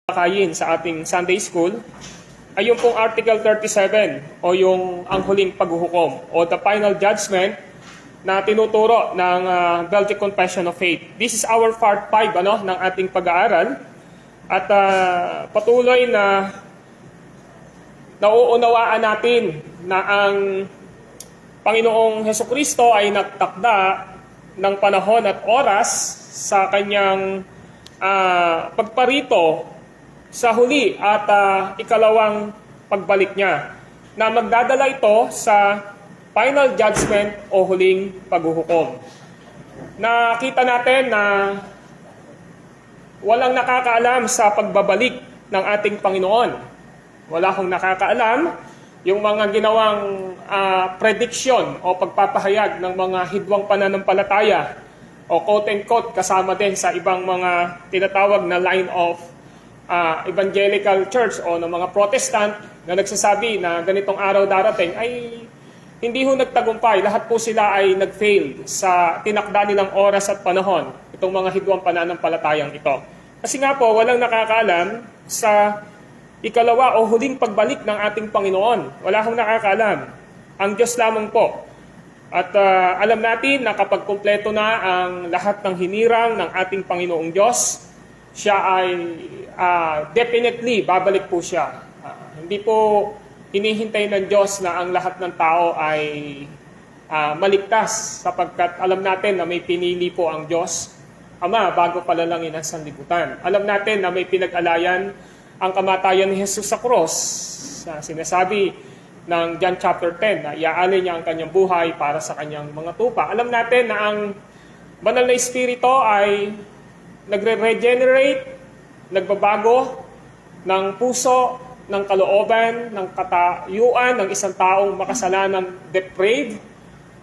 Kayin sa ating Sunday School ay yung pong Article 37 o yung ang huling paghuhukom o the final judgment na tinuturo ng Belgic Confession of Faith. This is our part 5 ng ating pag-aaral at patuloy na nauunawaan natin na ang Panginoong Hesukristo ay nagtakda ng panahon at oras sa kanyang pagparito sa huli at ikalawang pagbalik niya na magdadala ito sa final judgment o huling paghuhukom. Nakita natin na walang nakakaalam sa pagbabalik ng ating Panginoon. Wala akong nakakaalam yung mga ginawang prediction o pagpapahayag ng mga hidwang pananampalataya o quote-unquote kasama din sa ibang mga tinatawag na line of evangelical church o ng mga Protestant na nagsasabi na ganitong araw darating ay hindi ho nagtagumpay. Lahat po sila ay nag-fail sa tinakda nilang oras at panahon, itong mga hidwang pananampalatayang ito. Kasi nga po, walang nakakaalam sa ikalawa o huling pagbalik ng ating Panginoon. Wala akong nakakaalam. Ang Diyos lamang po. At alam natin na kapag kumpleto na ang lahat ng hinirang ng ating Panginoong Diyos, siya ay definitely babalik po siya. Hindi po hinihintay ng Diyos na ang lahat ng tao ay maligtas sapagkat alam natin na may pinili po ang Diyos Ama bago palalangin ang sanlibutan. Alam natin na may pinag-alayan ang kamatayan ni Jesus sa cross. Sinasabi ng John chapter 10 na iaalay niya ang kanyang buhay para sa kanyang mga tupa. Alam natin na ang banal na Espiritu ay nagre-regenerate, nagbabago ng puso, ng kalooban, ng katayuan ng isang taong makasalanang depraved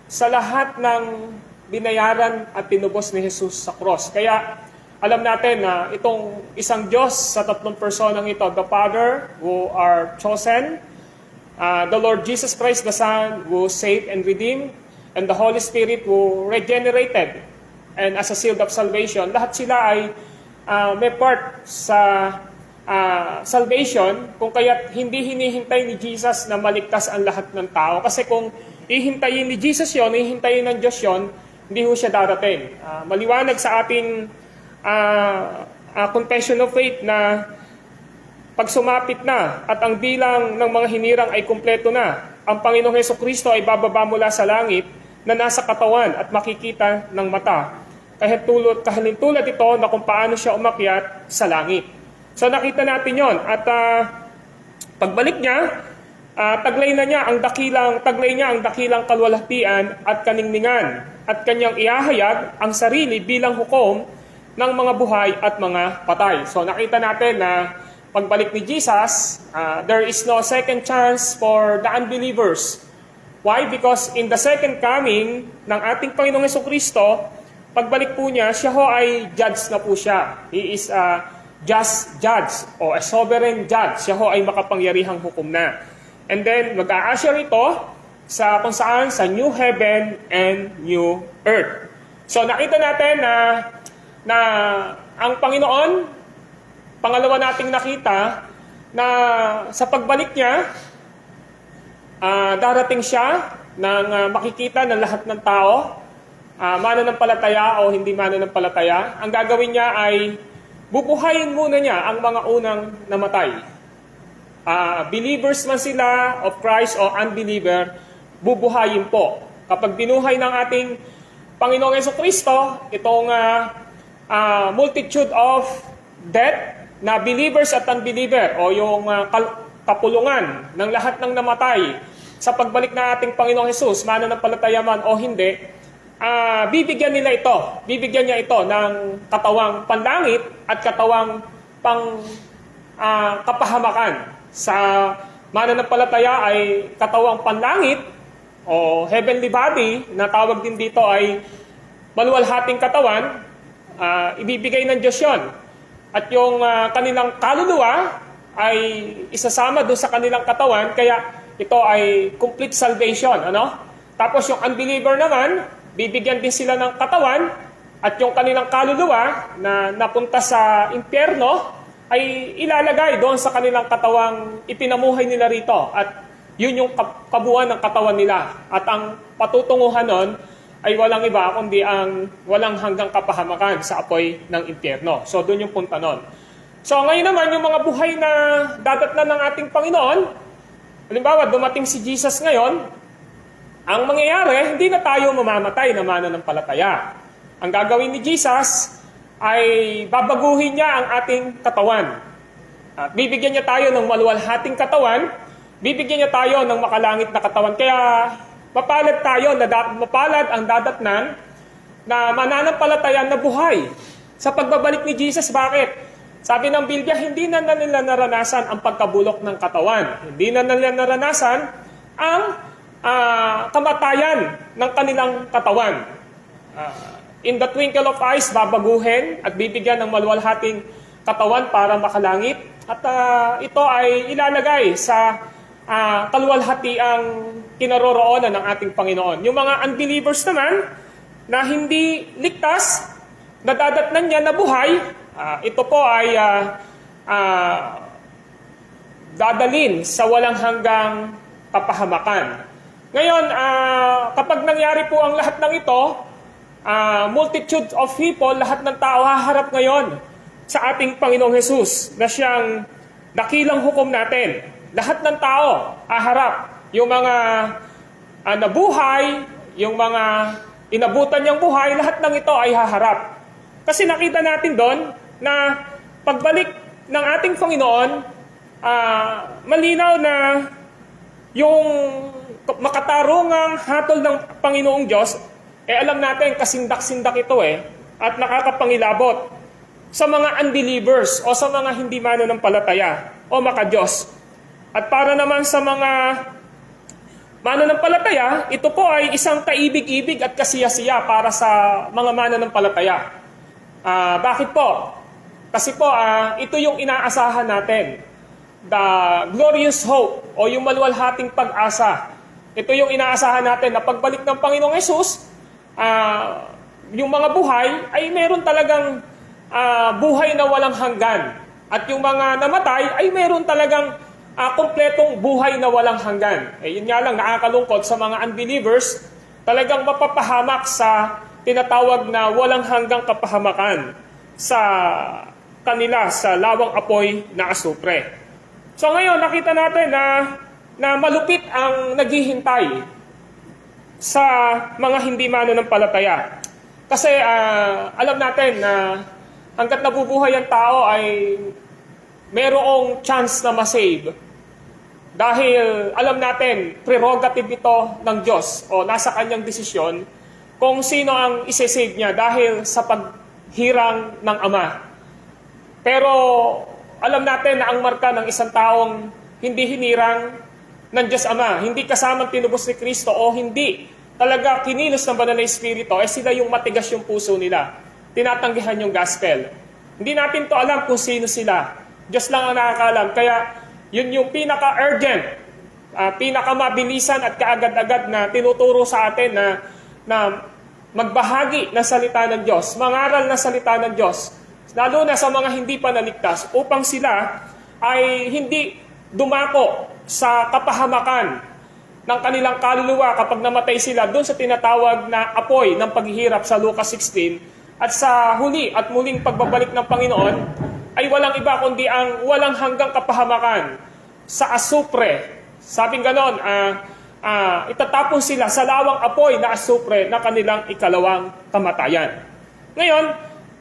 sa lahat ng binayaran at tinubos ni Jesus sa cross. Kaya alam natin na itong isang Diyos sa tatlong personang ito, the Father who are chosen, the Lord Jesus Christ the Son who saved and redeemed, and the Holy Spirit who regenerated and as a seal of salvation, lahat sila ay may part sa salvation, kung kaya't hindi hinihintay ni Jesus na maligtas ang lahat ng tao. Kasi kung ihintayin ni Jesus yon, ihintayin ng Diyos yon, hindi ho siya darating. Maliwanag sa ating confession of faith na pag sumapit na at ang bilang ng mga hinirang ay kumpleto na, ang Panginoong Hesukristo ay bababa mula sa langit na nasa katawan at makikita ng mata. Kahalintulad ito na kung paano siya umakyat sa langit. So nakita natin yon at pagbalik niya, taglay niya ang dakilang kalwalhatian at kaningningan at kanyang ihahayag ang sarili bilang hukom ng mga buhay at mga patay. So nakita natin na pagbalik ni Jesus, there is no second chance for the unbelievers. Why? Because in the second coming ng ating Panginoong Hesukristo, pagbalik po niya, siya ho ay judge na po siya. He is a just judge o a sovereign judge. Siya ho ay makapangyarihang hukom na. And then, mag-a-usher ito sa kung saan sa new heaven and new earth. So, nakita natin na ang Panginoon, pangalawa nating nakita, na sa pagbalik niya, darating siya ng makikita ng lahat ng tao, mananampalataya o hindi mananampalataya. Ang gagawin niya ay bubuhayin muna niya ang mga unang namatay. Believers man sila of Christ o unbeliever, bubuhayin po. Kapag binuhay ng ating Panginoong Hesukristo, itong multitude of death na believers at unbeliever o yung kapulungan ng lahat ng namatay sa pagbalik na ating Panginoong Jesus, mananampalataya man o hindi, bibigyan niya ito ng katawang panlangit at katawang kapahamakan. Sa mananampalataya ay katawang panlangit o heavenly body, na tawag din dito ay maluwalhating katawan, ibibigay ng Diyos yun. At yung kanilang kaluluwa ay isasama doon sa kanilang katawan, kaya ito ay complete salvation. Tapos yung unbeliever naman, bibigyan din sila ng katawan at yung kanilang kaluluwa na napunta sa impyerno ay ilalagay doon sa kanilang katawang ipinamuhay nila rito. At yun yung kabuuan ng katawan nila. At ang patutunguhan nun ay walang iba kundi ang walang hanggang kapahamakan sa apoy ng impyerno. So doon yung punta nun. So ngayon naman, yung mga buhay na dadatnan ng ating Panginoon, halimbawa dumating si Jesus ngayon, ang mangyayari, hindi na tayo mamamatay na mananampalataya. Ang gagawin ni Jesus ay babaguhin niya ang ating katawan. At bibigyan niya tayo ng maluwalhating katawan, bibigyan niya tayo ng makalangit na katawan. Kaya mapalad tayo, mapalad ang dadatnan na mananampalatayan na buhay. Sa pagbabalik ni Jesus, bakit? Sabi ng Biblia, hindi na nila naranasan ang pagkabulok ng katawan. Hindi na nila naranasan ang kamatayan ng kanilang katawan. In the twinkle of eyes, babaguhin at bibigyan ng maluwalhating katawan para makalangit. At ito ay ilalagay sa kaluwalhatiang kinaroroonan ng ating Panginoon. Yung mga unbelievers naman na hindi ligtas, nadadatnan niya na buhay, ito po ay dadalhin sa walang hanggang kapahamakan. Ngayon, kapag nangyari po ang lahat ng ito, multitude of people, lahat ng tao haharap ngayon sa ating Panginoong Hesus na siyang dakilang hukom natin. Lahat ng tao haharap. Yung mga nabuhay, yung mga inabutan niyang buhay, lahat ng ito ay haharap. Kasi nakita natin doon na pagbalik ng ating Panginoon, malinaw na yung makatarungang hatol ng Panginoong Diyos, alam natin kasindak-sindak ito at nakakapangilabot sa mga unbelievers o sa mga hindi mananampalataya o maka-Diyos. At para naman sa mga mananampalataya, ito po ay isang kaibig-ibig at kasiyasiya para sa mga mananampalataya. Bakit po? Kasi po, ito yung inaasahan natin. The glorious hope o yung maluwalhating pag-asa. Ito yung inaasahan natin na pagbalik ng Panginoong Hesus, yung mga buhay ay meron talagang buhay na walang hanggan. At yung mga namatay ay meron talagang kompletong buhay na walang hanggan. Yun nga lang, nakakalungkot sa mga unbelievers, talagang mapapahamak sa tinatawag na walang hanggang kapahamakan sa kanila sa lawang apoy na asupre. So ngayon, nakita natin na malupit ang naghihintay sa mga hindi mananampalataya. Kasi alam natin na hanggat nabubuhay ang tao ay merong chance na masave. Dahil alam natin, prerogative ito ng Diyos o nasa kanyang desisyon kung sino ang isesave niya dahil sa paghirang ng Ama. Pero alam natin na ang marka ng isang taong hindi hinirang ng Diyos Ama, hindi kasamang tinubos ni Kristo o hindi talaga kinilos ng Banal na Espiritu, sila yung matigas yung puso nila. Tinatanggihan yung gospel. Hindi natin to alam kung sino sila. Diyos lang ang nakakaalam. Kaya yun yung pinaka-urgent, pinaka-mabilisan at kaagad-agad na tinuturo sa atin na magbahagi ng salita ng Diyos, mangaral ng salita ng Diyos, lalo na sa mga hindi pa naligtas, upang sila ay hindi dumako sa kapahamakan ng kanilang kaluluwa kapag namatay sila doon sa tinatawag na apoy ng paghihirap sa Lucas 16, at sa huli at muling pagbabalik ng Panginoon ay walang iba kundi ang walang hanggang kapahamakan sa asupre. Sabing ganon, itatapon sila sa lawang apoy na asupre na kanilang ikalawang kamatayan. Ngayon,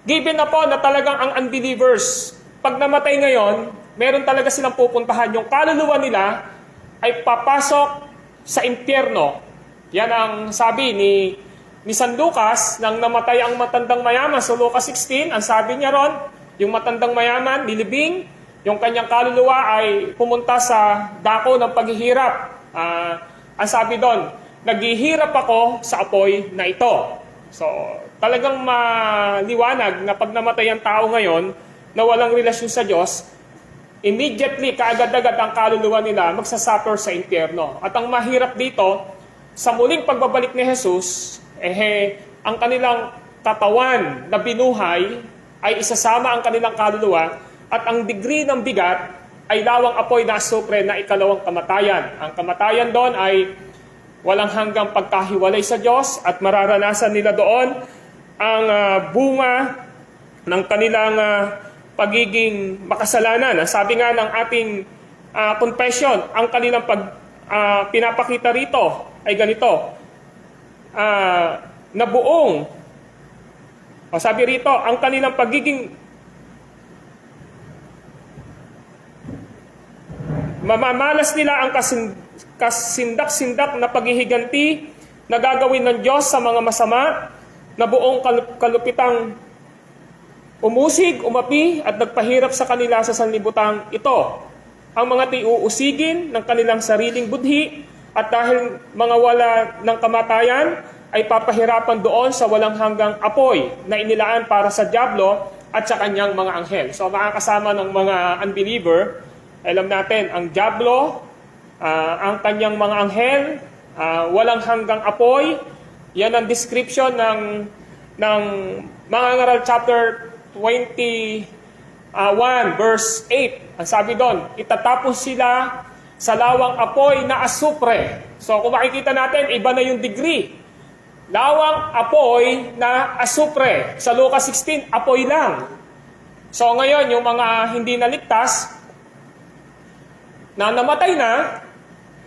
given na po na talagang ang unbelievers, pag namatay ngayon, meron talaga silang pupuntahan. Yung kaluluwa nila ay papasok sa impyerno. Yan ang sabi ni San Lucas nang namatay ang matandang mayaman sa Lucas 16. Ang sabi niya ron, yung matandang mayaman, nilibing, yung kanyang kaluluwa ay pumunta sa dako ng paghihirap. Ang sabi doon, naghihirap ako sa apoy na ito. So, talagang maliwanag na pag namatay ang tao ngayon na walang relasyon sa Diyos, immediately, kaagad-agad ang kaluluwa nila magsasuffer sa impyerno. At ang mahirap dito, sa muling pagbabalik ni Jesus, ang kanilang katawan na binuhay ay isasama ang kanilang kaluluwa at ang degree ng bigat ay lawang apoy na asupre na ikalawang kamatayan. Ang kamatayan doon ay walang hanggang pagkahiwalay sa Diyos at mararanasan nila doon ang bunga ng kanilang pagiging makasalanan. Sabi nga ng ating confession, ang kanilang pinapakita rito ay ganito, na buong, sabi rito, ang kanilang pagiging mamamalas nila ang kasindak-sindak na paghihiganti na gagawin ng Diyos sa mga masama na buong kalupitang umusig, umapi at nagpahirap sa kanila sa sanlibutan ito. Ang mga tiuusigin ng kanilang sariling budhi at dahil mga wala ng kamatayan ay papahirapan doon sa walang hanggang apoy na inilaan para sa dyablo at sa kanyang mga anghel. So makakasama ng mga unbeliever, alam natin, ang dyablo, ang kanyang mga anghel, walang hanggang apoy. Yan ang description ng mga ngaral chapter 21 verse 8. Ang sabi doon, itatapos sila sa lawang apoy na asupre. So kung makikita natin, iba na yung degree. Lawang apoy na asupre. Sa Lucas 16, apoy lang. So ngayon, yung mga hindi naligtas, na namatay na,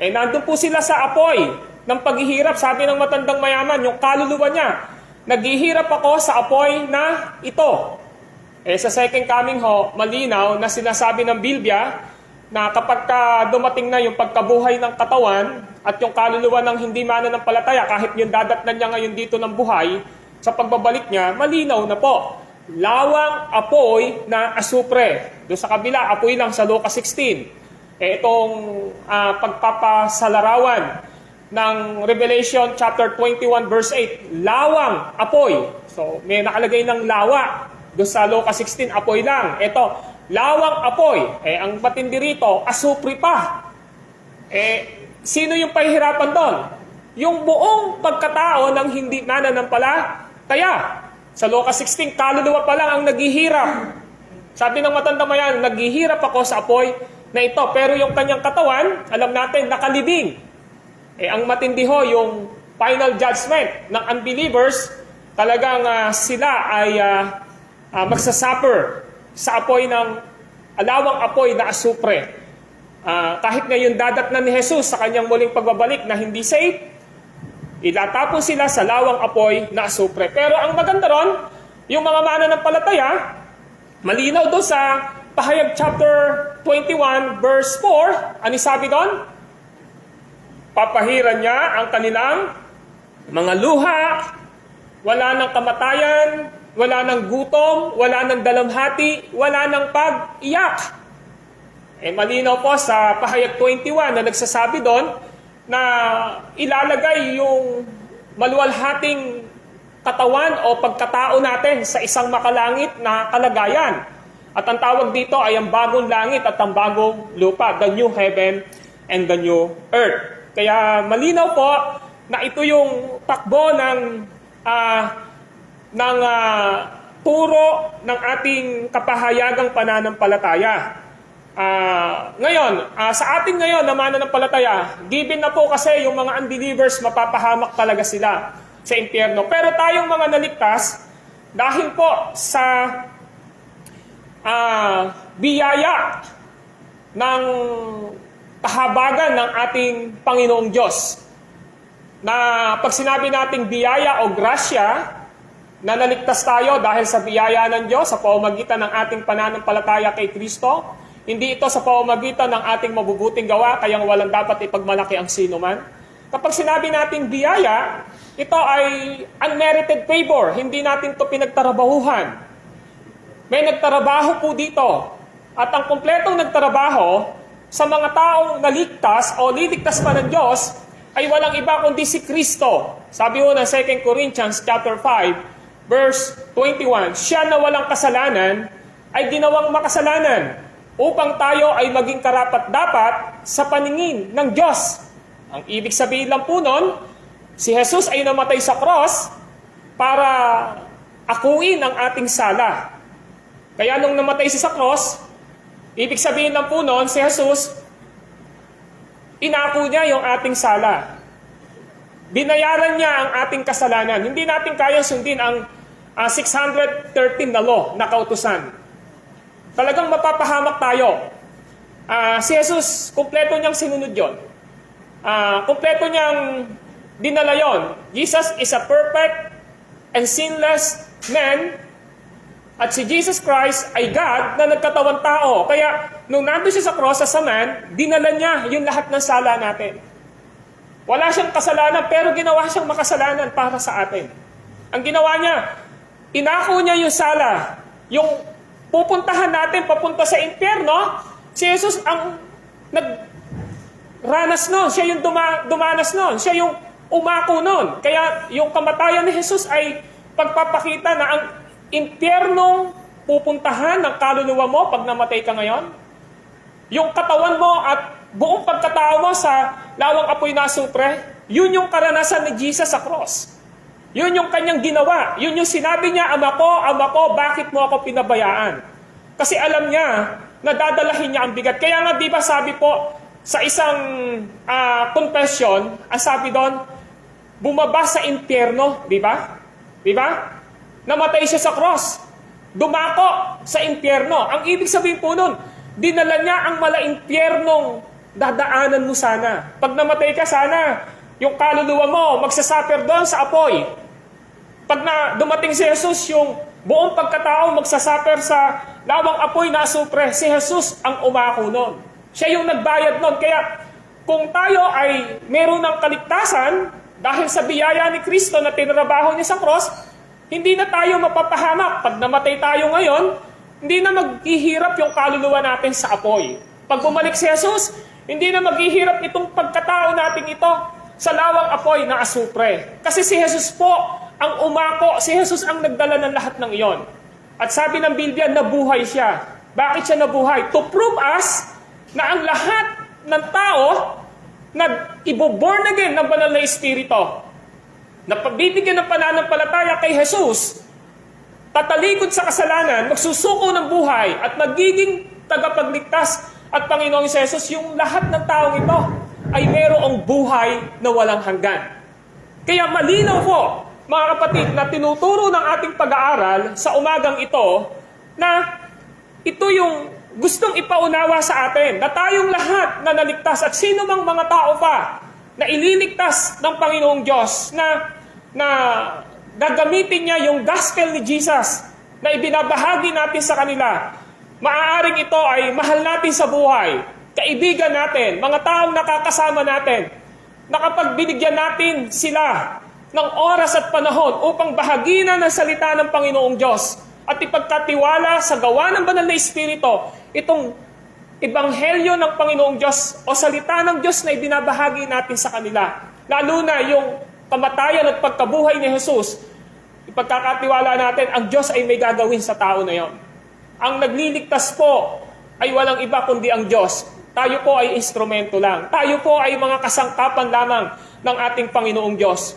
nandun po sila sa apoy ng paghihirap. Sabi ng matandang mayaman, yung kaluluwa niya, naghihirap ako sa apoy na ito. Sa second coming ho, malinaw na sinasabi ng Biblia na kapag dumating na yung pagkabuhay ng katawan at yung kaluluwa ng hindi mananampalataya, kahit yung dadatnan niya ngayon dito ng buhay, sa pagbabalik niya, malinaw na po. Lawang apoy na asupre. Doon sa kabila, apoy lang sa Lucas 16. Itong pagpapasalarawan ng Revelation chapter 21 verse 8, lawang apoy. So may nakalagay ng lawa. Doon sa Lucas 16, apoy lang. Ito, lawang apoy. Ang matindi rito, asupri pa. Sino yung pahihirapan doon? Yung buong pagkatao ng hindi mananampalataya. Sa Lucas 16, kaluluwa pa lang ang naghihirap. Sabi ng matandang mayan, naghihirap ako sa apoy na ito. Pero yung kanyang katawan, alam natin, nakalibing. Ang matindi ho, yung final judgment ng unbelievers, talagang sila ay magsasuffer sa apoy ng alawang apoy na asupre. Kahit ngayon dadatnan ni Jesus sa kanyang muling pagbabalik na hindi safe, itatapon sila sa lawang apoy na asupre. Pero ang maganda ron, yung mga mananampalataya, malinaw doon sa Pahayag chapter 21 verse 4, ano sabi doon? Papahiran niya ang kanilang mga luha, wala ng kamatayan, wala ng gutom, wala ng dalamhati, wala ng pag-iyak. Malinaw po sa Pahayag 21 na nagsasabi doon na ilalagay yung maluwalhating katawan o pagkatao natin sa isang makalangit na kalagayan. At ang tawag dito ay ang bagong langit at ang bagong lupa, the new heaven and the new earth. Kaya malinaw po na ito yung takbo ng turo ng ating kapahayagang pananampalataya. Ngayon, sa ating ngayon na mananampalataya, given na po kasi yung mga unbelievers, mapapahamak talaga sila sa impyerno. Pero tayong mga naligtas, dahil po sa biyaya ng kahabagan ng ating Panginoong Diyos, na pag sinabi nating biyaya o grasya, na naligtas tayo dahil sa biyaya ng Diyos sa pamamagitan ng ating pananampalataya kay Kristo, hindi ito sa pamamagitan ng ating mabubuting gawa, kaya walang dapat ipagmalaki ang sino man. Kapag sinabi nating biyaya, ito ay unmerited favor, hindi natin ito pinagtarabahuhan. May nagtarabaho po dito, at ang kumpletong nagtarabaho sa mga taong naligtas o liligtas pa ng Diyos ay walang iba kundi si Kristo. Sabi ho ng 2 Corinthians chapter 5 verse 21, siya na walang kasalanan ay ginawang makasalanan upang tayo ay maging karapat-dapat sa paningin ng Diyos. Ang ibig sabihin lang po nun, si Jesus ay namatay sa cross para akuin ang ating sala. Kaya nung namatay siya sa cross, Ibig sabihin lang po noon, si Jesus, inako niya yung ating sala. Binayaran niya ang ating kasalanan. Hindi natin kaya sundin ang 613 na law na kautusan. Talagang mapapahamak tayo. Si Jesus, kumpleto niyang sinunod yun. Kumpleto niyang dinala yun. Jesus is a perfect and sinless man. At si Jesus Christ ay God na nagkatawang tao. Kaya nung nandun siya sa cross as a man, dinala niya yung lahat ng sala natin. Wala siyang kasalanan pero ginawa siyang makasalanan para sa atin. Ang ginawa niya, inako niya yung sala. Yung pupuntahan natin papunta sa impyerno, si Jesus ang nagranas nun. Siya yung dumanas nun. Siya yung umako nun. Kaya yung kamatayan ni Jesus ay pagpapakita na ang impyernong pupuntahan ng kaluluwa mo pag namatay ka ngayon, yung katawan mo at buong pagkatao mo sa lawang apoy na asupre, yun yung karanasan ni Jesus sa cross. Yun yung kanyang ginawa. Yun yung sinabi niya, Ama ko, bakit mo ako pinabayaan? Kasi alam niya na dadalahin niya ang bigat. Kaya nga di ba sabi po sa isang confession, ang sabi doon, bumaba sa impyerno, di ba? Di ba? Namatay siya sa cross. Dumako sa impyerno. Ang ibig sabihin po nun, dinala niya ang mala-impyernong dadaanan mo sana. Pag namatay ka sana, yung kaluluwa mo, magsasuffer doon sa apoy. Pag dumating si Jesus, yung buong pagkatao magsasuffer sa lawang apoy na asupre, si Jesus ang umako nun. Siya yung nagbayad nun. Kaya kung tayo ay meron ng kaligtasan, dahil sa biyaya ni Kristo na tinrabaho niya sa cross, hindi na tayo mapapahamak. Pag namatay tayo ngayon, hindi na maghihirap yung kaluluwa natin sa apoy. Pag bumalik si Jesus, hindi na maghihirap itong pagkatao natin ito sa lawang apoy na asupre. Kasi si Jesus po ang umako, si Jesus ang nagdala ng lahat ng iyon. At sabi ng Biblia, nabuhay siya. Bakit siya nabuhay? To prove us na ang lahat ng tao na ibo-born again ng banal na Espiritu, na pagbibigyan ng pananampalataya kay Jesus, tatalikod sa kasalanan, magsusuko ng buhay, at magiging tagapagligtas at Panginoong Jesus, yung lahat ng taong ito ay mayroong buhay na walang hanggan. Kaya malinaw po, mga kapatid, na tinuturo ng ating pag-aaral sa umagang ito, na ito yung gustong ipaunawa sa atin, na tayong lahat na naligtas at sino mang mga tao pa na ililigtas ng Panginoong Diyos, na gagamitin niya yung gospel ni Jesus na ibinabahagi natin sa kanila. Maaaring ito ay mahal natin sa buhay, kaibigan natin, mga taong nakakasama natin, na kapag binigyan natin sila ng oras at panahon upang bahaginan ng salita ng Panginoong Diyos at ipagkatiwala sa gawa ng banal na Espiritu, itong ebanghelyo ng Panginoong Diyos o salita ng Diyos na ibinabahagi natin sa kanila. Lalo na yung kamatayan at pagkabuhay ni Jesus, ipagkakatiwala natin, ang Diyos ay may gagawin sa tao na yon. Ang nagliligtas po ay walang iba kundi ang Diyos. Tayo po ay instrumento lang. Tayo po ay mga kasangkapan lamang ng ating Panginoong Diyos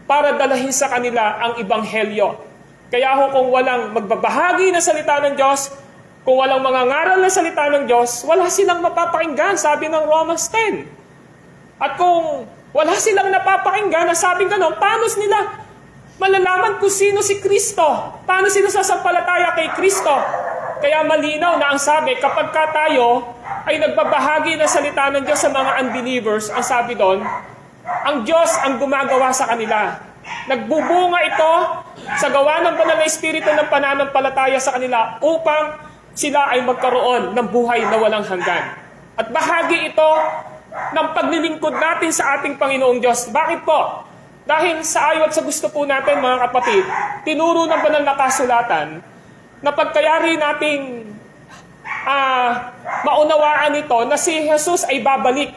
para dalahin sa kanila ang ebanghelyo. Kaya kung walang magbabahagi ng salita ng Diyos, kung walang mangangaral ng salita ng Diyos, wala silang mapapakinggan, sabi ng Romans 10. At kung wala silang napapakinggan, sabing gano'n, paano nila malalaman kung sino si Kristo? Paano sila sasampalataya kay Kristo? Kaya malinaw na ang sabi, kapag ka tayo ay nagbabahagi ng salita ng Diyos sa mga unbelievers, ang sabi doon, ang Diyos ang gumagawa sa kanila. Nagbubunga ito sa gawa ng banal na Espiritu ng pananampalataya sa kanila upang sila ay magkaroon ng buhay na walang hanggan. At bahagi ito ng paglilingkod natin sa ating Panginoong Diyos. Bakit po? Dahil sa ayaw at sa gusto po natin, mga kapatid, tinuro ng banal na kasulatan na pagkayari nating maunawaan ito na si Jesus ay babalik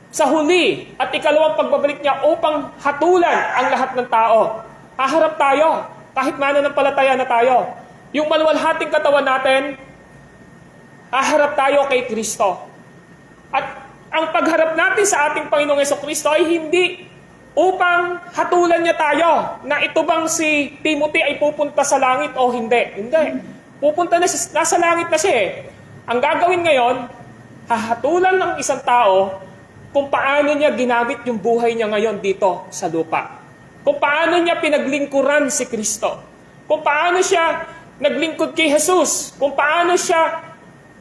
sa huli at ikalawang pagbabalik niya upang hatulan ang lahat ng tao. Haharap tayo, kahit mananampalataya na tayo. Yung maluwalhating katawan natin, haharap tayo kay Kristo. At ang pagharap natin sa ating Panginoong Jesucristo ay hindi upang hatulan niya tayo na ito bang si Timothy ay pupunta sa langit o hindi. Hindi. Pupunta na, nasa langit na siya eh. Ang gagawin ngayon, hahatulan ng isang tao kung paano niya ginamit yung buhay niya ngayon dito sa lupa. Kung paano niya pinaglingkuran si Kristo. Kung paano siya naglingkod kay Jesus. Kung paano siya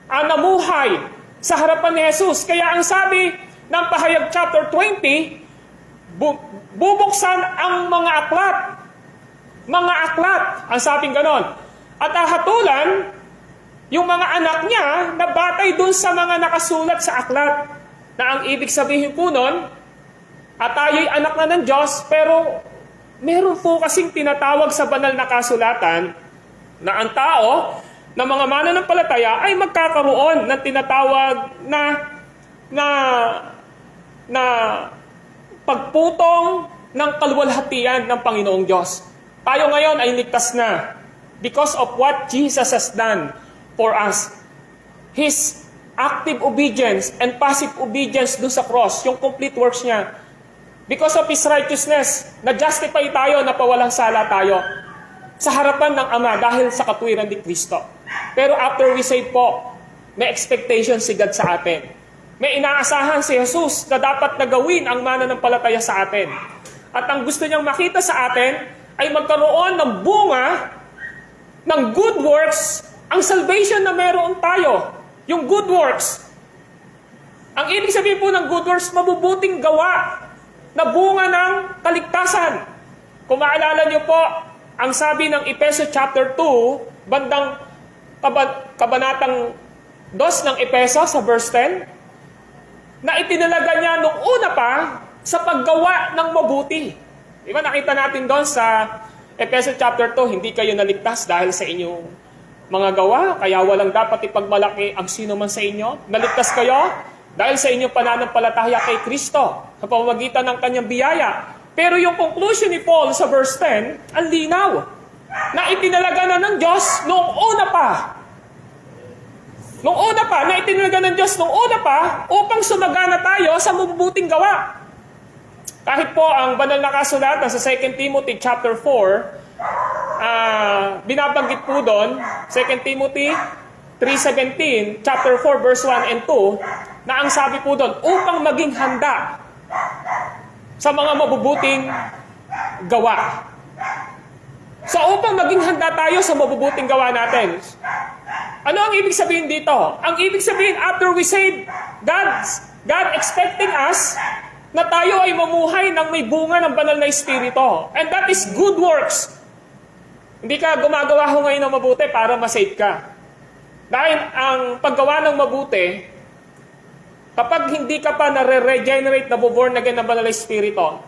namuhay sa harapan ni Jesus. Kaya ang sabi ng Pahayag chapter 20, bubuksan ang mga aklat. Mga aklat, ang sabing ganon. At hahatulan yung mga anak niya na batay dun sa mga nakasulat sa aklat. Na ang ibig sabihin po nun, at tayo'y anak na ng Diyos, pero meron po kasing tinatawag sa banal na kasulatan na ang tao, na mga mananampalataya, ay magkakaroon ng tinatawag na pagputong ng kaluwalhatian ng Panginoong Diyos. Tayo ngayon ay ligtas na because of what Jesus has done for us. His active obedience and passive obedience doon sa cross, yung complete works niya. Because of His righteousness, na-justify tayo, napawalang sala tayo sa harapan ng Ama dahil sa katwiran ni Kristo. Pero after we say po, may expectation si God sa atin. May inaasahan si Jesus na dapat na gawin ang mananampalataya sa atin. At ang gusto niyang makita sa atin ay magkaroon ng bunga ng good works, ang salvation na meron tayo. Yung good works. Ang ibig sabihin po ng good works, mabubuting gawa na bunga ng kaligtasan. Kung maalala niyo po, ang sabi ng Efeso chapter 2, bandang kabanatang 2 ng Efeso sa verse 10, na itinalaga niya nung una pa sa paggawa ng mabuti. Diba nakita natin doon sa Efeso chapter 2, hindi kayo naligtas dahil sa inyong mga gawa, kaya walang dapat ipagmalaki ang sino man sa inyo. Naligtas kayo dahil sa inyong pananampalataya kay Kristo sa pamamagitan ng kanyang biyaya. Pero yung conclusion ni Paul sa verse 10, ang linaw, na itinalaga na ng Diyos noong una pa. Na itinalaga ng Diyos noong una pa upang sumagana tayo sa mabubuting gawa. Kahit po ang banal na kasulatan sa 2 Timothy chapter 4, binabanggit po doon, 2 Timothy 3:17, chapter 4, verse 1 and 2, na ang sabi po doon, upang maging handa sa mga mabubuting gawa. So upang maging handa tayo sa mabubuting gawa natin, ano ang ibig sabihin dito? Ang ibig sabihin, after we saved, God expecting us na tayo ay mamuhay ng may bunga ng banal na Espiritu. And that is good works. Hindi ka gumagawa ho ngayon ng mabuti para masave ka. Dahil ang paggawa ng mabuti, kapag hindi ka pa nare-regenerate, nabuborn again ng banal na Espiritu,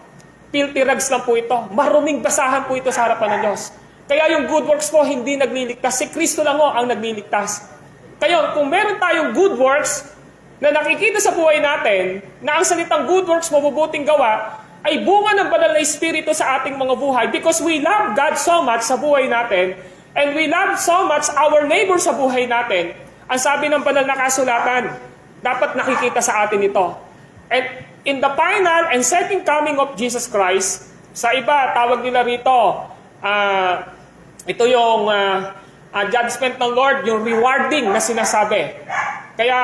filthy rags lang po ito. Maruming basahan po ito sa harapan ng Diyos. Kaya yung good works po hindi nagliligtas. Si Kristo lang ang nagliligtas. Kaya kung meron tayong good works na nakikita sa buhay natin, na ang salitang good works, mabubuting gawa, ay bunga ng banal na Espiritu sa ating mga buhay because we love God so much sa buhay natin and we love so much our neighbor sa buhay natin. Ang sabi ng banal na kasulatan, dapat nakikita sa atin ito. And in the final and second coming of Jesus Christ, sa iba, tawag nila rito, ito yung judgment ng Lord, yung rewarding na sinasabi. Kaya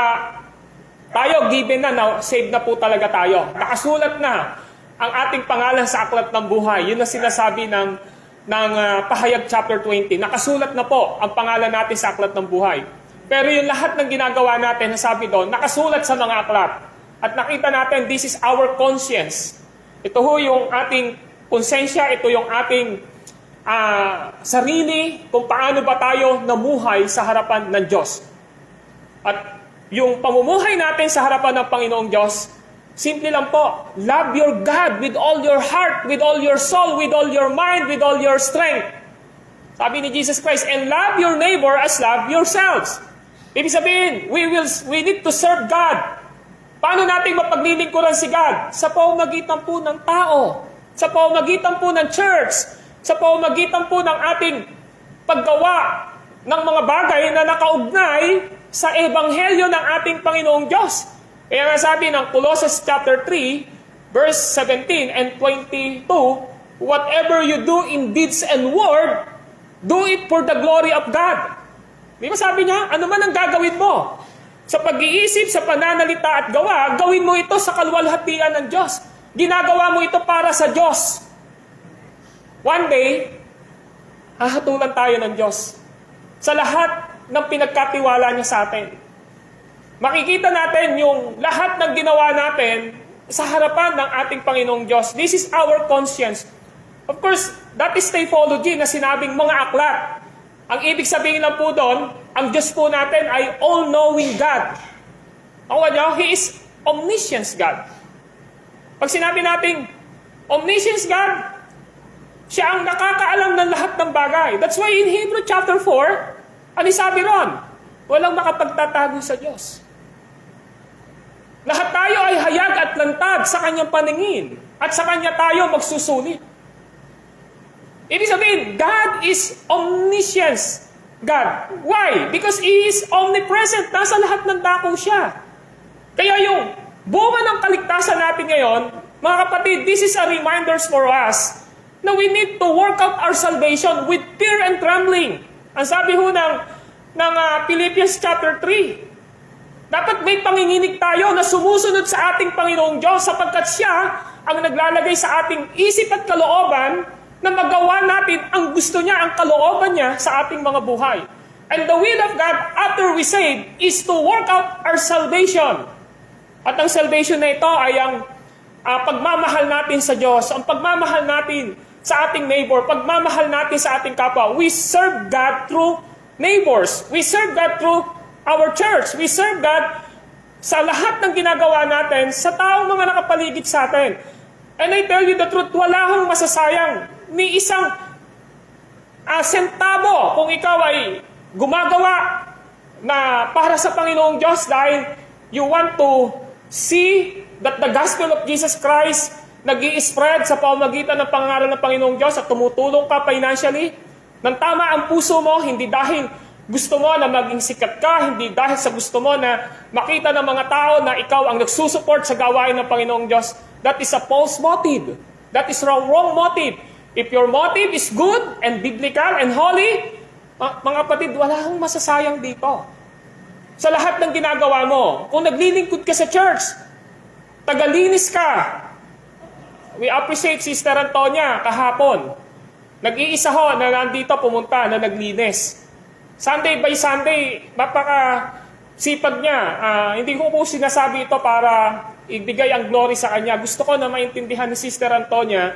tayo, given na, saved na po talaga tayo. Nakasulat na ang ating pangalan sa aklat ng buhay. Yun na sinasabi ng Pahayag chapter 20. Nakasulat na po ang pangalan natin sa aklat ng buhay. Pero yung lahat ng ginagawa natin, sabi doon, nakasulat sa mga aklat. At nakita natin, this is our conscience. Ito ho yung ating konsensya, ito yung ating sarili kung paano ba tayo namuhay sa harapan ng Diyos. At yung pamumuhay natin sa harapan ng Panginoong Diyos, simple lang po, love your God with all your heart, with all your soul, with all your mind, with all your strength. Sabi ni Jesus Christ, and love your neighbor as love yourselves. Ibig sabihin, we need to serve God. Paano natin mapaglilingkuran si God? Sa pamamagitan po ng tao, sa pamamagitan po ng church, sa pamamagitan po ng ating paggawa ng mga bagay na nakaugnay sa ebanghelyo ng ating Panginoong Diyos. Kaya nga sabi ng Colossians chapter 3, verse 17 and 22, whatever you do in deeds and word, do it for the glory of God. Di ba sabi niya, ano man ang gagawin mo? Sa pag-iisip, sa pananalita at gawa, gawin mo ito sa kaluwalhatian ng Diyos. Ginagawa mo ito para sa Diyos. One day, hahatulan tayo ng Diyos sa lahat ng pinagkatiwala niya sa atin. Makikita natin yung lahat ng ginawa natin sa harapan ng ating Panginoong Diyos. This is our conscience. Of course, that is typology na sinabing mga aklat. Ang ibig sabihin lang po doon, ang Diyos po natin ay all-knowing God. Ako nyo, He is omniscience God. Pag sinabi natin, omniscience God, siya ang nakakaalam ng lahat ng bagay. That's why in Hebrew chapter 4, ano sabi ron? Walang makapagtatago sa Diyos. Lahat tayo ay hayag at lantad sa Kanyang paningin. At sa Kanya tayo magsusulit. Ibig sabihin, God is omniscience God. Why? Because He is omnipresent. Nasa lahat ng dako siya. Kaya yung bunga ng kaligtasan natin ngayon, mga kapatid, this is a reminder for us na we need to work out our salvation with fear and trembling. Ang sabi ho ng Philippians chapter 3, dapat may panginginig tayo na sumusunod sa ating Panginoong Diyos sapagkat siya ang naglalagay sa ating isip at kalooban na magawa natin ang gusto niya, ang kalooban niya sa ating mga buhay. And the will of God after we saved is to work out our salvation. At ang salvation na ito ay ang pagmamahal natin sa Diyos, ang pagmamahal natin sa ating neighbor, pagmamahal natin sa ating kapwa. We serve God through neighbors. We serve God through our church. We serve God sa lahat ng ginagawa natin sa taong mga nakapaligid sa atin. And I tell you the truth, wala hong masasayang ni isang sentabo kung ikaw ay gumagawa na para sa Panginoong Diyos dahil you want to see that the gospel of Jesus Christ nag-i-spread sa pamamagitan ng pangaral ng Panginoong Diyos at tumutulong ka financially ng tama ang puso mo, hindi dahil gusto mo na maging sikat ka, hindi dahil sa gusto mo na makita ng mga tao na ikaw ang nagsusupport sa gawain ng Panginoong Diyos. That is a false motive. That is a wrong motive. If your motive is good and biblical and holy, mga kapatid, wala kang masasayang dito. Sa lahat ng ginagawa mo, kung naglilingkod ka sa church, tagalinis ka. We appreciate Sister Antonia kahapon. Nag-iisa ho na nandito pumunta na naglinis. Sunday by Sunday, napaka-sipag niya. Hindi ko po sinasabi ito para ibigay ang glory sa kanya. Gusto ko na maintindihan ni Sister Antonia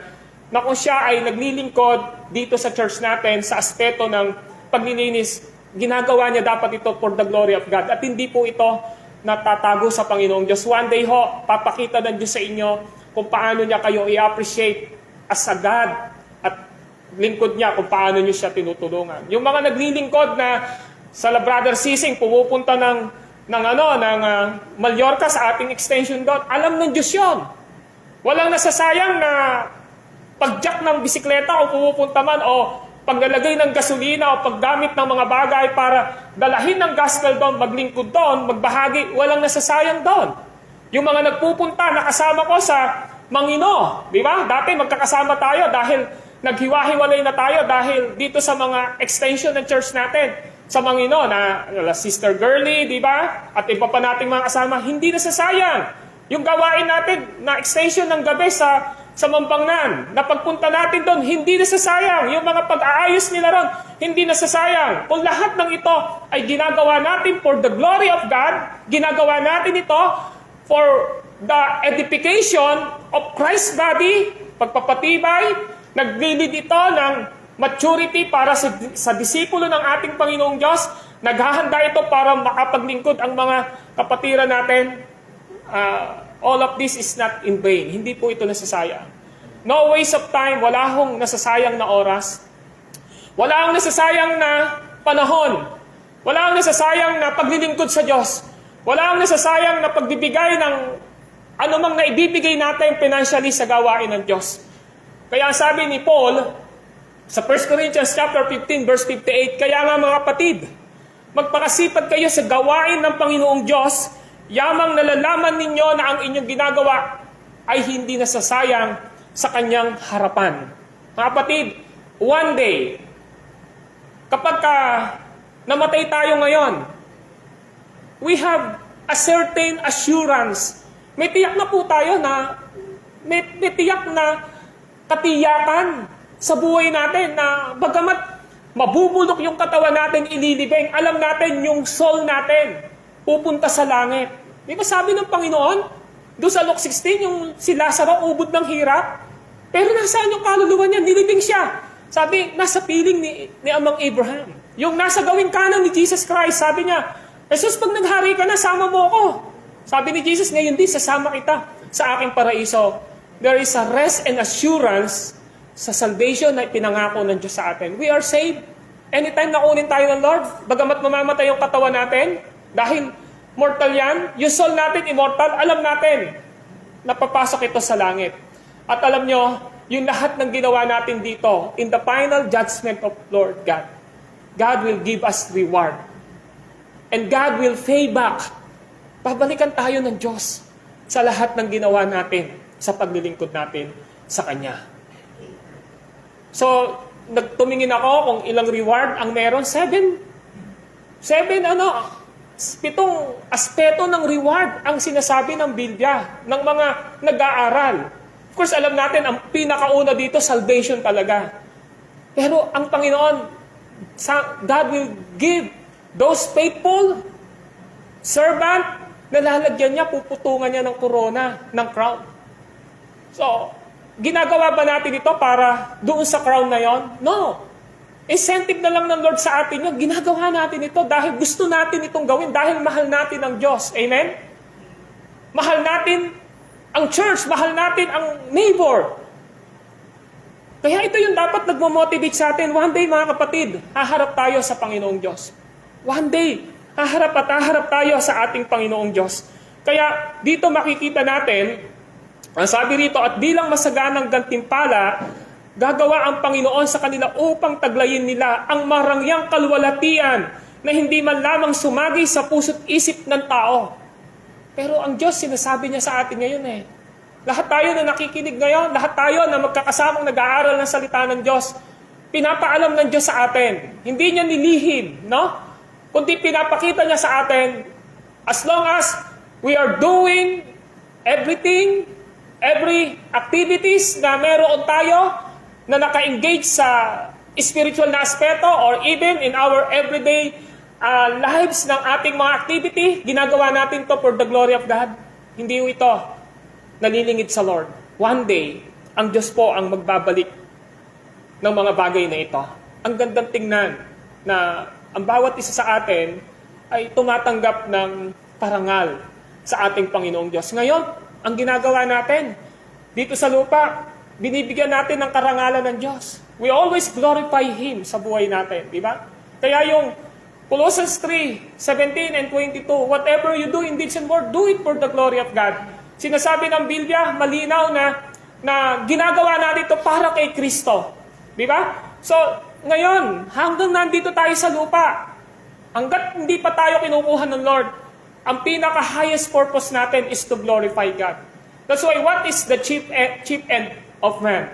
na kung siya ay naglilingkod dito sa church natin sa aspeto ng paglilinis, ginagawa niya dapat ito for the glory of God. At hindi po ito natatago sa Panginoong Diyos. One day ho, papakita ng Diyos sa inyo kung paano niya kayo i-appreciate as a God at lingkod niya kung paano niyo siya tinutulungan. Yung mga naglilingkod na sa Brother Sising, pumupunta ng Mallorca sa ating extension doon, alam ng Diyos yun. Walang nasasayang na pag-jack ng bisikleta o pumupunta man o paglalagay ng gasolina o paggamit ng mga bagay para dalahin ng gospel doon, maglingkod doon, magbahagi, walang nasasayang doon. Yung mga nagpupunta, nakasama ko sa Mangino, di ba? Dati magkakasama tayo dahil naghiwa-hiwalay na tayo dahil dito sa mga extension ng church natin. Sa Mangino na Sister Girly, di ba? At iba pa nating mga kasama, hindi nasasayang. Yung gawain natin na extension ng gabi sa Mambangnan, na pagpunta natin doon, hindi nasasayang. Yung mga pag-aayos nila ron, hindi nasasayang. Kung lahat ng ito ay ginagawa natin for the glory of God, ginagawa natin ito for the edification of Christ's body, pagpapatibay, naglilid ito ng maturity para sa disipulo ng ating Panginoong Diyos, naghahanda ito para makapaglingkod ang mga kapatiran natin. All of this is not in vain. Hindi po ito nasasayang. No waste of time. Wala hong nasasayang na oras. Wala hong nasasayang na panahon. Wala hong nasasayang na paglilingkod sa Diyos. Wala hong nasasayang na pagbibigay ng anumang naibibigay natin financially sa gawain ng Diyos. Kaya sabi ni Paul sa 1 Corinthians chapter 15 verse 58, kaya nga mga kapatid, magpakasipag kayo sa gawain ng Panginoong Diyos, yamang nalalaman ninyo na ang inyong ginagawa ay hindi nasasayang sa Kanyang harapan. Mga kapatid, one day, kapag namatay tayo ngayon, we have a certain assurance. May tiyak na po tayo na, may tiyak na katiyakan sa buhay natin na bagamat mabubulok yung katawan natin, ililibing, alam natin yung soul natin pupunta sa langit. Di ba sabi ng Panginoon, doon sa Luke 16, yung si Lazaro ubod ng hirap, pero nasaan yung kaluluwa niya? Nilibing siya. Sabi, nasa piling ni Amang Abraham. Yung nasa gawing kanan ni Jesus Christ, sabi niya, Jesus, pag naghari ka na, sama mo ako. Sabi ni Jesus, ngayon din, sasama kita sa aking paraiso. There is a rest and assurance sa salvation na pinangako ng Diyos sa atin. We are saved. Anytime na kunin tayo ng Lord, bagamat mamamatay yung katawan natin, dahil mortal yan, yung soul natin immortal, alam natin na papasok ito sa langit. At alam nyo, yung lahat ng ginawa natin dito, in the final judgment of Lord God, God will give us reward. And God will pay back. Babalikan tayo ng Diyos sa lahat ng ginawa natin sa paglilingkod natin sa Kanya. So, nagtumingin ako kung ilang reward ang meron. 7 pitong aspeto ng reward ang sinasabi ng Biblia, ng mga nag-aaral. Of course, alam natin, ang pinakauna dito, salvation talaga. Pero ang Panginoon, God will give those faithful servant na lalagyan niya, puputungan niya ng corona, ng crown. So, ginagawa ba natin ito para doon sa crown na yon? No. Incentive na lang ng Lord sa atin yun. Ginagawa natin ito dahil gusto natin itong gawin, dahil mahal natin ang Diyos. Amen? Mahal natin ang church, mahal natin ang neighbor. Kaya ito yung dapat nagmo-motivate sa atin. One day, mga kapatid, haharap tayo sa Panginoong Diyos. One day, haharap tayo sa ating Panginoong Diyos. Kaya dito makikita natin, ang sabi rito, at bilang masaganang gantimpala, gagawa ang Panginoon sa kanila upang taglayin nila ang marangyang kalwalatian na hindi man lamang sumagi sa puso't isip ng tao. Pero ang Diyos, sinasabi niya sa atin ngayon Lahat tayo na nakikinig ngayon, lahat tayo na magkakasamang nag-aaral ng salita ng Diyos, pinapaalam ng Diyos sa atin. Hindi niya nilihim, no? Kundi pinapakita niya sa atin, as long as we are doing everything, every activities na meron tayo na naka-engage sa spiritual na aspeto or even in our everyday lives ng ating mga activity, ginagawa natin to for the glory of God. Hindi ito nalilingid sa Lord. One day, ang Diyos po ang magbabalik ng mga bagay na ito. Ang gandang tingnan na ang bawat isa sa atin ay tumatanggap ng parangal sa ating Panginoong Diyos. Ngayon, ang ginagawa natin dito sa lupa, binibigyan natin ng karangalan ng Diyos. We always glorify Him sa buhay natin, di ba? Kaya yung Colossians 3:17 and 22, whatever you do in deeds and word, do it for the glory of God. Sinasabi ng Biblia, malinaw na ginagawa natin ito para kay Kristo. Di ba? So, ngayon, hanggang nandito tayo sa lupa, hanggat hindi pa tayo kinukuha ng Lord, ang pinaka-highest purpose natin is to glorify God. That's why, what is the chief end of man?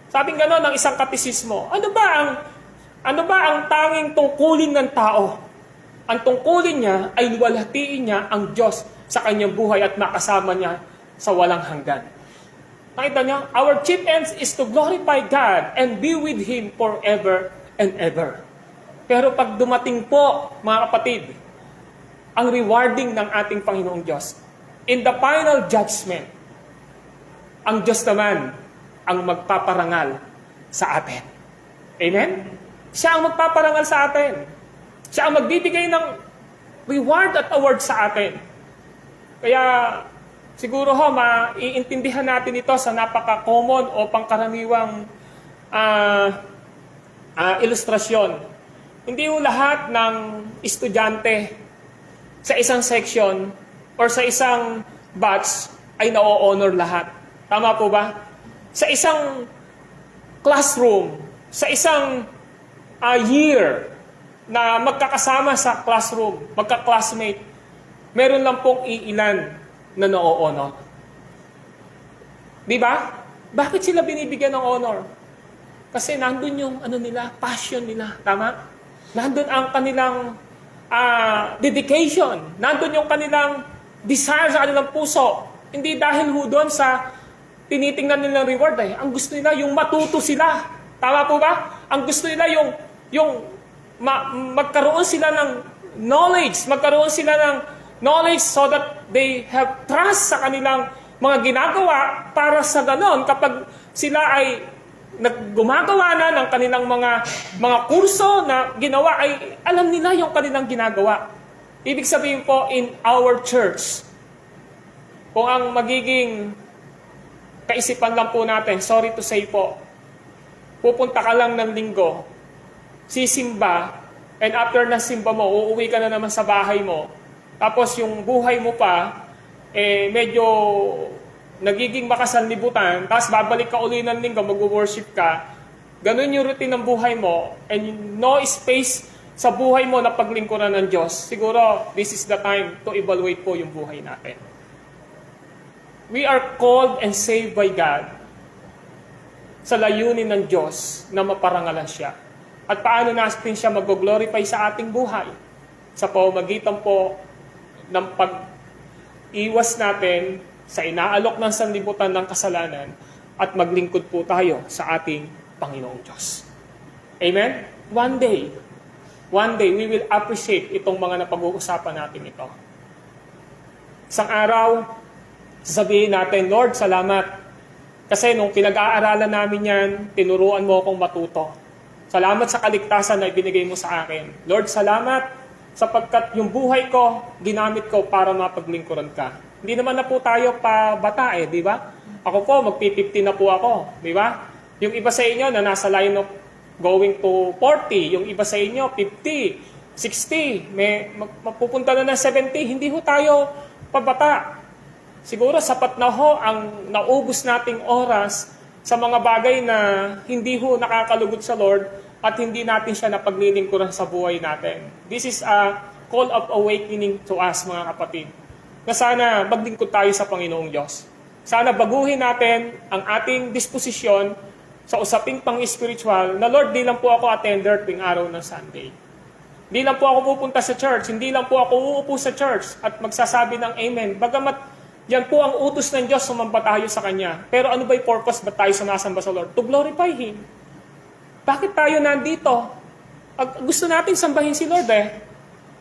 Sabing gano'n ng isang katisismo, ano ba ang tanging tungkulin ng tao? Ang tungkulin niya ay luwalhatiin niya ang Diyos sa kanyang buhay at makasama niya sa walang hanggan. Nakita niyo, our chief end is to glorify God and be with Him forever and ever. Pero pag dumating po, mga kapatid, ang rewarding ng ating Panginoong Diyos, in the final judgment, ang Diyos naman ang magpaparangal sa atin. Amen? Siya ang magpaparangal sa atin. Siya ang magbibigay ng reward at award sa atin. Kaya siguro maiintindihan natin ito sa napaka-common o pangkaraniwang ilustrasyon. Hindi lahat ng estudyante sa isang section or sa isang batch ay na-honor lahat. Tama po ba? Sa isang classroom, sa isang year na magkakasama sa classroom, magka-classmate, meron lang pong iilan na na-honor. Di ba? Bakit sila binibigyan ng honor? Kasi nandun yung passion nila. Tama? Nandun ang kanilang dedication. Nandun yung kanilang desire sa kanilang puso. Hindi dahil ho doon sa tinitingnan nilang reward Ang gusto nila yung matuto sila. Tama po ba? Ang gusto nila magkaroon sila ng knowledge so that they have trust sa kanilang mga ginagawa para sa ganon kapag sila ay gumagawa na ng kanilang mga kurso na ginawa ay alam nila yung kanilang ginagawa. Ibig sabihin po in our church, kung ang magiging kaisipan lang po natin, sorry to say po, pupunta ka lang ng linggo, sisimba, and after na simba mo, uuwi ka na naman sa bahay mo, tapos yung buhay mo pa, medyo nagiging makasanlibutan, tapos babalik ka uli ng linggo, mag-worship ka, ganun yung routine ng buhay mo, and no space sa buhay mo na paglingkuran ng Diyos, siguro this is the time to evaluate po yung buhay natin. We are called and saved by God sa layunin ng Diyos na maparangalan siya. At paano natin siya mag-glorify sa ating buhay? Sa pamamagitan po ng pag-iwas natin sa inaalok ng sanlibutan ng kasalanan at maglingkod po tayo sa ating Panginoong Diyos. Amen? One day, we will appreciate itong mga napag-uusapan natin ito. Isang araw, sasabihin natin, Lord, salamat. Kasi nung pinag-aaralan namin yan, tinuruan mo akong matuto. Salamat sa kaligtasan na ibinigay mo sa akin. Lord, salamat sapagkat yung buhay ko, ginamit ko para mapaglingkuran ka. Hindi naman na po tayo pa bata di ba? Ako po, magpi-50 na po ako, di ba? Yung iba sa inyo na nasa line of going to 40, yung iba sa inyo 50, 60, mapupunta na ng 70, hindi ho tayo pabata. Siguro sapat na ho ang naubos nating oras sa mga bagay na hindi ho nakakalugod sa Lord at hindi natin siya napaglilingkuran sa buhay natin. This is a call of awakening to us, mga kapatid, na sana maglingkod tayo sa Panginoong Diyos. Sana baguhin natin ang ating disposisyon sa usaping pang-spiritual na, Lord, di lang po ako attender tuwing araw ng Sunday. Di lang po ako pupunta sa church, hindi lang po ako uupo sa church at magsasabi ng amen. Bagamat yan po ang utos ng Diyos, sumamba tayo sa Kanya. Pero ano ba yung purpose? Ba't tayo sumasamba sa Lord? To glorify Him. Bakit tayo nandito? Gusto natin sambahin si Lord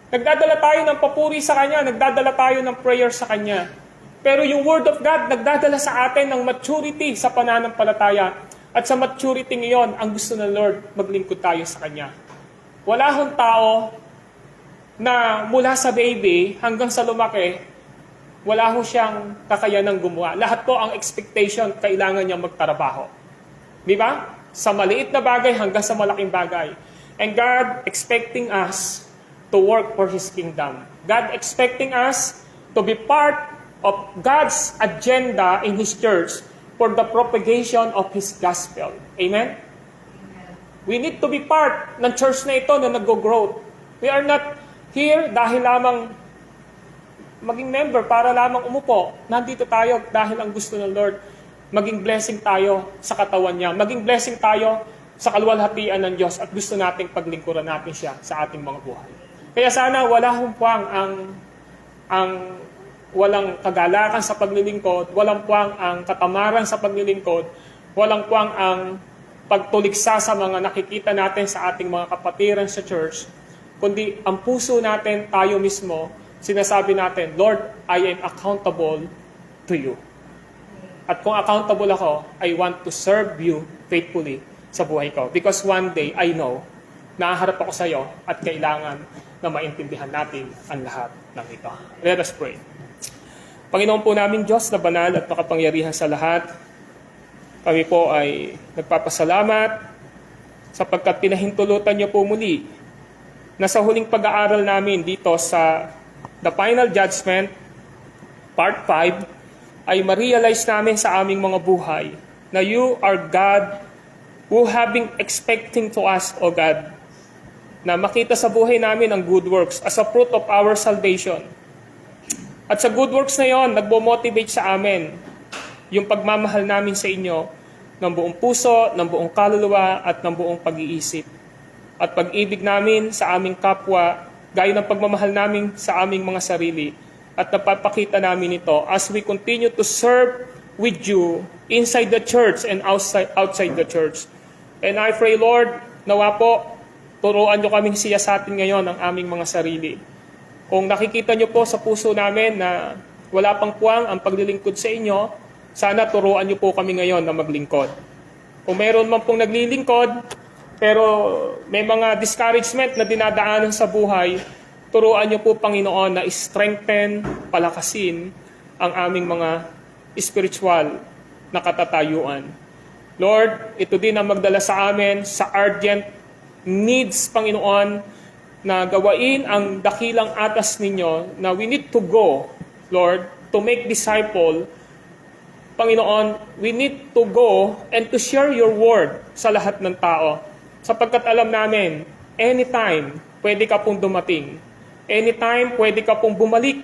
Nagdadala tayo ng papuri sa Kanya, nagdadala tayo ng prayer sa Kanya. Pero yung Word of God, nagdadala sa atin ng maturity sa pananampalataya. At sa maturity ngayon, ang gusto ng Lord, maglingkod tayo sa Kanya. Wala hong tao na mula sa baby hanggang sa lumaki, wala ho siyang kakayanang gumawa. Lahat po ang expectation, kailangan niyang magtrabaho. Di ba? Sa maliit na bagay hanggang sa malaking bagay. And God expecting us to work for His kingdom. God expecting us to be part of God's agenda in His church for the propagation of His gospel. Amen? We need to be part ng church na ito na nag-grow. We are not here dahil lamang maging member para lamang umupo. Nandito tayo dahil ang gusto ng Lord, maging blessing tayo sa katawan niya. Maging blessing tayo sa kaluwalhatian ng Diyos at gusto nating paglingkuran natin siya sa ating mga buhay. Kaya sana wala humpang ang walang kagalakan sa paglilingkod, walang puwang ang katamaran sa paglilingkod, walang puwang ang pagtuligsa sa mga nakikita natin sa ating mga kapatiran sa church, kundi ang puso natin, tayo mismo, sinasabi natin, Lord, I am accountable to you. At kung accountable ako, I want to serve you faithfully sa buhay ko. Because one day, I know, naaharap ako sa iyo at kailangan na maintindihan natin ang lahat ng ito. Let us pray. Panginoon po namin Diyos na banal at makapangyarihan sa lahat, kami po ay nagpapasalamat sapagkat pinahintulutan niyo po muli na sa huling pag-aaral namin dito sa The Final Judgment, Part 5, ay ma-realize namin sa aming mga buhay na you are God who having expecting to us, O God, na makita sa buhay namin ang good works as a fruit of our salvation. At sa good works na yon, nagbo-motivate sa amin yung pagmamahal namin sa inyo ng buong puso, ng buong kaluluwa at ng buong pag-iisip. At pag-ibig namin sa aming kapwa gaya ng pagmamahal namin sa aming mga sarili. At napapakita namin ito as we continue to serve with you inside the church and outside the church. And I pray, Lord, nawa po, turuan nyo kaming siyasatin ngayon ang aming mga sarili. Kung nakikita nyo po sa puso namin na wala pang puwang ang paglilingkod sa inyo, sana turuan nyo po kami ngayon na maglingkod. Kung meron man pong naglilingkod, pero may mga discouragement na dinadaanan sa buhay, turuan nyo po, Panginoon, na strengthen, palakasin ang aming mga spiritual na katatayuan. Lord, ito din ang magdala sa amin sa urgent needs, Panginoon, na gawain ang dakilang atas ninyo na we need to go, Lord, to make disciple. Panginoon, we need to go and to share your word sa lahat ng tao. Sapagkat alam namin, anytime pwede ka pong dumating. Anytime pwede ka pong bumalik.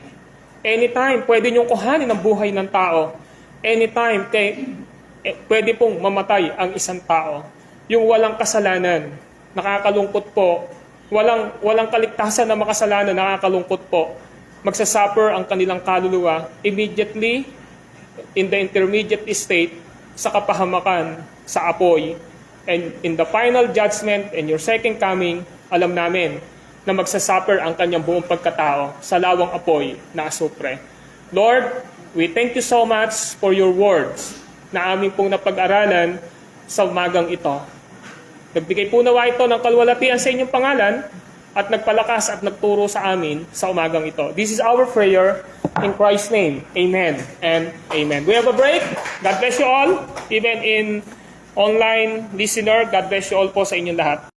Anytime pwede niyong kuhanin ang buhay ng tao. Anytime pwede pong mamatay ang isang tao. Yung walang kasalanan, nakakalungkot po. Walang kaligtasan na makasalanan, nakakalungkot po. Magsasuffer ang kanilang kaluluwa immediately in the intermediate state sa kapahamakan, sa apoy. And in the final judgment and your second coming, alam namin na magsasuffer ang kanyang buong pagkatao sa lawang apoy na asupre. Lord, we thank you so much for your words na aming pong napag-aralan sa umagang ito. Nagbigay po nawa ito ng kalwalatian sa inyong pangalan at nagpalakas at nagturo sa amin sa umagang ito. This is our prayer in Christ's name. Amen and amen. We have a break. God bless you all. Even in online listener, God bless you all po sa inyong lahat.